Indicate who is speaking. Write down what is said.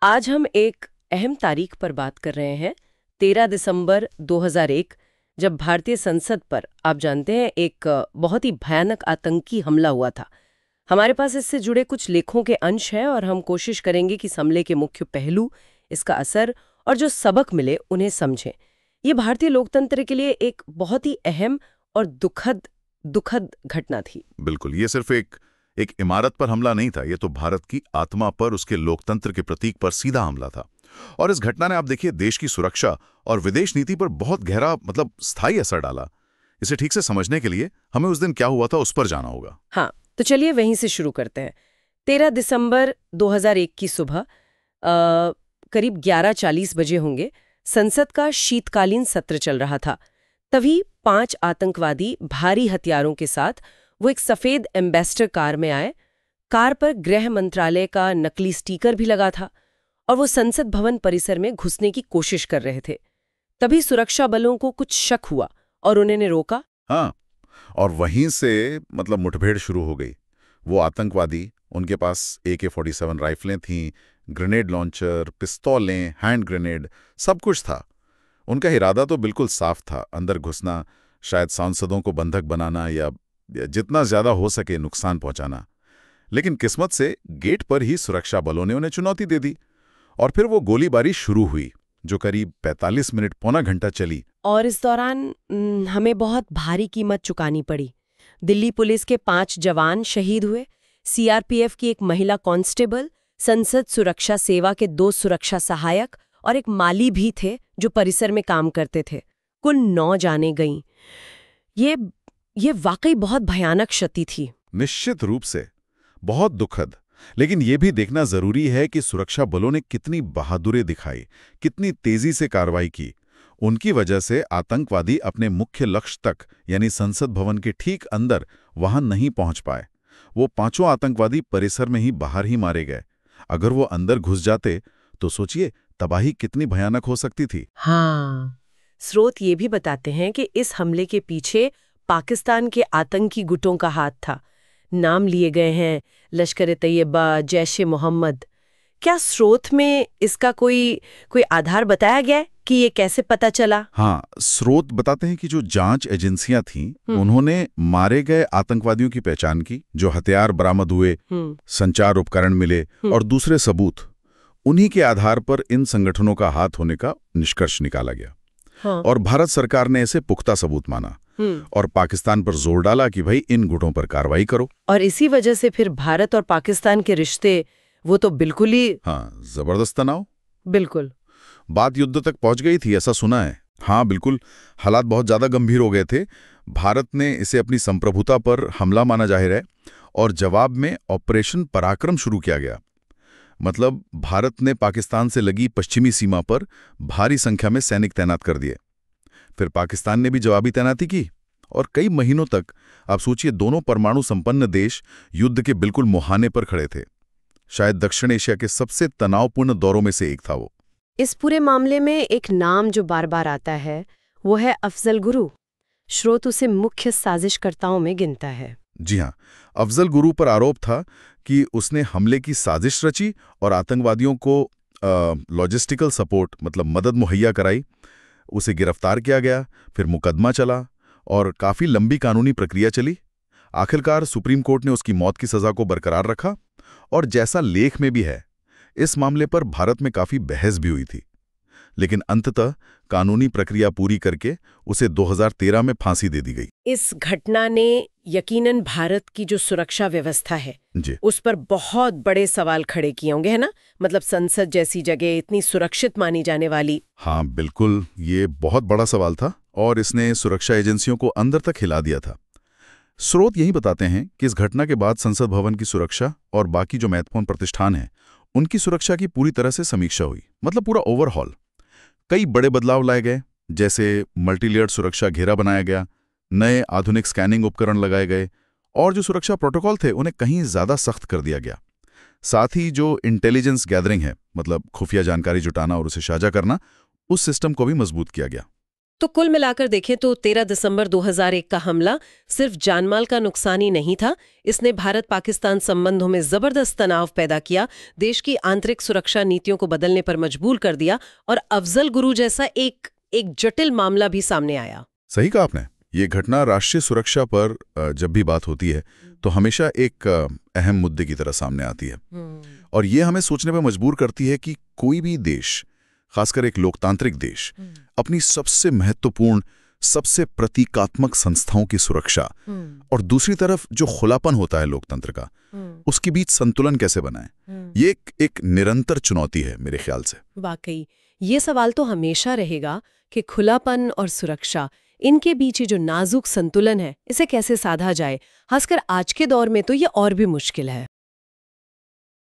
Speaker 1: आज हम एक अहम तारीख पर बात कर रहे हैं। 13 दिसंबर 2001, जब भारतीय संसद पर, आप जानते हैं, एक बहुत ही भयानक आतंकी हमला हुआ था। हमारे पास इससे जुड़े कुछ लेखों के अंश हैं और हम कोशिश करेंगे कि इस हमले के मुख्य पहलू, इसका असर और जो सबक मिले उन्हें समझें। ये भारतीय लोकतंत्र के लिए एक बहुत ही अहम और दुखद दुखद घटना थी।
Speaker 2: बिल्कुल, ये सिर्फ एक इमारत पर हमला नहीं था, ये तो भारत की आत्मा पर, उसके लोकतंत्र के प्रतीक पर सीधा हमला था। और इस घटना ने, आप देखिए, देश की सुरक्षा और विदेश नीति पर बहुत गहरा, स्थायी असर डाला। इसे ठीक से समझने के लिए हमें उस दिन क्या हुआ था उस पर जाना होगा।
Speaker 1: हाँ, तो चलिए वहीं से शुरू करते हैं। 13 दिसंबर 2001 की सुबह करीब 11:40 बजे होंगे। संसद का शीतकालीन सत्र चल रहा था। तभी 5 आतंकवादी भारी हथियारों के साथ वो एक सफेद एम्बेसडर कार में आए। कार पर गृह मंत्रालय का नकली स्टिकर भी लगा था और वो संसद भवन परिसर में घुसने की कोशिश कर रहे थे। तभी सुरक्षा बलों को कुछ शक हुआ और उन्होंने रोका।
Speaker 2: हाँ, और वहीं से मुठभेड़ शुरू हो गई। वो आतंकवादी, उनके पास AK-47 राइफलें थीं, ग्रेनेड लॉन्चर, पिस्तौलें, हैंड ग्रेनेड, सब कुछ था। उनका इरादा तो बिल्कुल साफ था, अंदर घुसना, शायद सांसदों को बंधक बनाना या जितना ज्यादा हो सके नुकसान पहुंचाना। लेकिन किस्मत से गेट पर ही सुरक्षा बलों ने उन्हें चुनौती दे दी और फिर वो गोलीबारी शुरू हुई, जो करीब 45 मिनट, पौना घंटा चली।
Speaker 1: और इस दौरान हमें बहुत भारी कीमत चुकानी पड़ी। दिल्ली पुलिस के 5 जवान शहीद हुए, CRPF की एक महिला कांस्टेबल, संसद सुरक्षा सेवा के 2 सुरक्षा सहायक और एक माली भी थे जो परिसर में काम करते थे। कुल 9 जानें गईं। ये वाकई बहुत भयानक क्षति थी।
Speaker 2: निश्चित रूप से बहुत दुखद। लेकिन ये भी देखना जरूरी है कि सुरक्षा बलों ने कितनी बहादुरी दिखाई, कितनी तेजी से कार्रवाई की। उनकी वजह से आतंकवादी अपने मुख्य लक्ष्य तक, यानी संसद भवन के ठीक अंदर, वहां नहीं पहुंच पाए। वो 5 आतंकवादी परिसर में ही बाहर ही मारे गए। अगर वो अंदर घुस जाते तो सोचिए तबाही कितनी भयानक हो सकती थी।
Speaker 1: हाँ, स्रोत ये भी बताते हैं कि इस हमले के पीछे पाकिस्तान के आतंकी गुटों का हाथ था। नाम लिए गए हैं लश्कर-ए-तैयबा, जैश-ए-मोहम्मद। क्या स्रोत में इसका कोई आधार बताया गया है कि ये कैसे पता चला?
Speaker 2: हाँ, स्रोत बताते हैं कि जो जांच एजेंसियां थीं, उन्होंने मारे गए आतंकवादियों की पहचान की, जो हथियार बरामद हुए, संचार उपकरण मिले और दूसरे सबूत, उन्हीं के आधार पर इन संगठनों का हाथ होने का निष्कर्ष निकाला गया।
Speaker 1: हाँ।
Speaker 2: और भारत सरकार ने इसे पुख्ता सबूत माना और पाकिस्तान पर जोर डाला कि भाई इन गुटों पर कार्रवाई करो।
Speaker 1: और इसी वजह से फिर भारत और पाकिस्तान के रिश्ते, वो तो बिल्कुल ही,
Speaker 2: हाँ, जबरदस्त तनाव।
Speaker 1: बिल्कुल।
Speaker 2: बात युद्ध तक पहुंच गई थी, ऐसा सुना है। हाँ बिल्कुल, हालात बहुत ज्यादा गंभीर हो गए थे। भारत ने इसे अपनी संप्रभुता पर हमला माना, जाहिर है, और जवाब में ऑपरेशन पराक्रम शुरू किया गया। भारत ने पाकिस्तान से लगी पश्चिमी सीमा पर भारी संख्या में सैनिक तैनात कर दिए। फिर पाकिस्तान ने भी जवाबी तैनाती की और कई महीनों तक, आप सोचिए, दोनों परमाणु संपन्न देश युद्ध के बिल्कुल मुहाने पर खड़े थे। शायद दक्षिण एशिया के सबसे तनावपूर्ण दौरों में से एक था वो।
Speaker 1: इस पूरे मामले में एक नाम जो बार बार आता है वो है अफजल गुरु। स्रोत उसे मुख्य साजिशकर्ताओं में गिनता है।
Speaker 2: जी हाँ, अफजल गुरु पर आरोप था कि उसने हमले की साजिश रची और आतंकवादियों को लॉजिस्टिकल सपोर्ट, मदद मुहैया कराई। उसे गिरफ्तार किया गया, फिर मुकदमा चला और काफी लंबी कानूनी प्रक्रिया चली। आखिरकार सुप्रीम कोर्ट ने उसकी मौत की सजा को बरकरार रखा और जैसा लेख में भी है, इस मामले पर भारत में काफी बहस भी हुई थी। लेकिन अंततः कानूनी प्रक्रिया पूरी करके उसे 2013 में फांसी दे दी गई।
Speaker 1: इस घटना ने यकीनन भारत की जो सुरक्षा व्यवस्था है
Speaker 2: जी,
Speaker 1: उस पर बहुत बड़े सवाल खड़े किए होंगे, है ना? संसद जैसी जगह, इतनी सुरक्षित मानी जाने वाली।
Speaker 2: हाँ बिल्कुल, ये बहुत बड़ा सवाल था और इसने सुरक्षा एजेंसियों को अंदर तक हिला दिया था। स्रोत यही बताते हैं कि इस घटना के बाद संसद भवन की सुरक्षा और बाकी जो महत्वपूर्ण प्रतिष्ठान हैं, उनकी सुरक्षा की पूरी तरह से समीक्षा हुई। पूरा ओवरहॉल। कई बड़े बदलाव लाए गए, जैसे मल्टीलेयर्ड सुरक्षा घेरा बनाया गया, नए आधुनिक स्कैनिंग उपकरण लगाए गए और जो सुरक्षा प्रोटोकॉल थे उन्हें कहीं ज्यादा सख्त कर दिया गया। साथ ही जो इंटेलिजेंस गैदरिंग है, खुफिया जानकारी जुटाना और उसे साझा करना, उस सिस्टम को भी मजबूत किया गया।
Speaker 1: तो कुल मिलाकर देखें तो 13 दिसंबर 2001 का हमला सिर्फ जानमाल का नुकसान ही नहीं था, इसने भारत पाकिस्तान संबंधों में जबरदस्त तनाव पैदा किया, देश की आंतरिक सुरक्षा नीतियों को बदलने पर मजबूर कर दिया और अफजल गुरु जैसा एक जटिल मामला भी सामने आया।
Speaker 2: सही कहा आपने। ये घटना राष्ट्रीय सुरक्षा पर जब भी बात होती है तो हमेशा एक अहम मुद्दे की तरह सामने आती है और ये हमें सोचने पर मजबूर करती है कि कोई भी देश, खासकर एक लोकतांत्रिक देश, अपनी सबसे महत्वपूर्ण, सबसे प्रतीकात्मक संस्थाओं की सुरक्षा और दूसरी तरफ जो खुलापन होता है लोकतंत्र का, उसके बीच संतुलन कैसे बनाए। ये एक निरंतर चुनौती है मेरे ख्याल से।
Speaker 1: वाकई ये सवाल तो हमेशा रहेगा कि खुलापन और सुरक्षा, इनके बीच जो नाजुक संतुलन है, इसे कैसे साधा जाए। खासकर आज के दौर में तो ये और भी मुश्किल है।